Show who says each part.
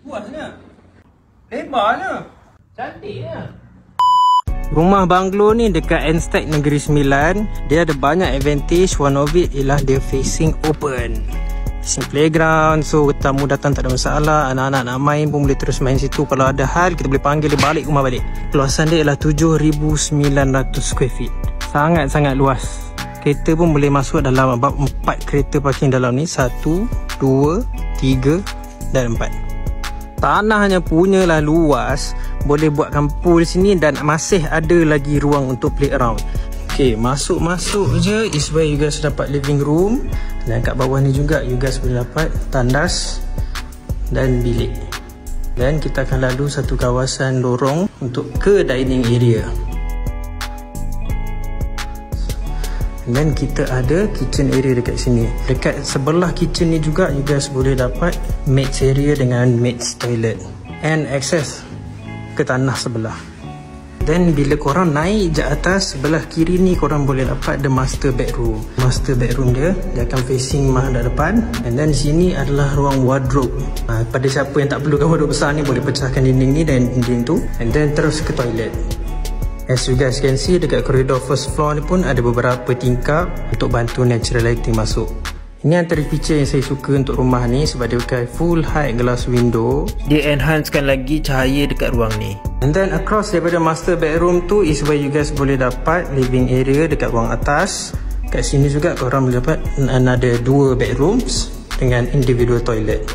Speaker 1: Puasnya. Lebarnya. Cantiknya.
Speaker 2: Rumah banglo ni dekat Enstech Negeri Sembilan. Dia ada banyak advantage. One of it ialah dia facing open. Facing playground. So tamu datang tak ada masalah. Anak-anak nak main pun boleh terus main situ. Kalau ada hal kita boleh panggil dia balik rumah balik. Luasan dia ialah 7,900 square feet. Sangat-sangat luas. Kereta pun boleh masuk dalam about 4 kereta parking dalam ni. 1, 2, 3 dan 4. Tanahnya punyalah luas. Boleh buatkan pool sini dan masih ada lagi ruang untuk play around. Okay, masuk-masuk je is where you guys dapat living room. Dan kat bawah ni juga you guys boleh dapat tandas dan bilik. Dan kita akan lalu satu kawasan lorong untuk ke dining area. Dan kita ada kitchen area dekat sini. Dekat sebelah kitchen ni juga you guys boleh dapat maids area dengan maids toilet and access ke tanah sebelah. Dan bila korang naik je atas sebelah kiri ni, korang boleh dapat the master bedroom. Master bedroom dia akan facing madhab depan. And then sini adalah ruang wardrobe. Pada siapa yang tak perlukan wardrobe besar ni, boleh pecahkan dinding ni dan dinding tu. And then terus ke toilet. As you guys can see, dekat koridor first floor ni pun ada beberapa tingkap untuk bantu natural lighting masuk. Ini antara feature yang saya suka untuk rumah ni sebab dia pakai full height glass window. Dia enhancekan lagi cahaya dekat ruang ni. And then across daripada master bedroom tu is where you guys boleh dapat living area dekat ruang atas. Kat sini juga korang boleh dapat another 2 bedrooms dengan individual toilet.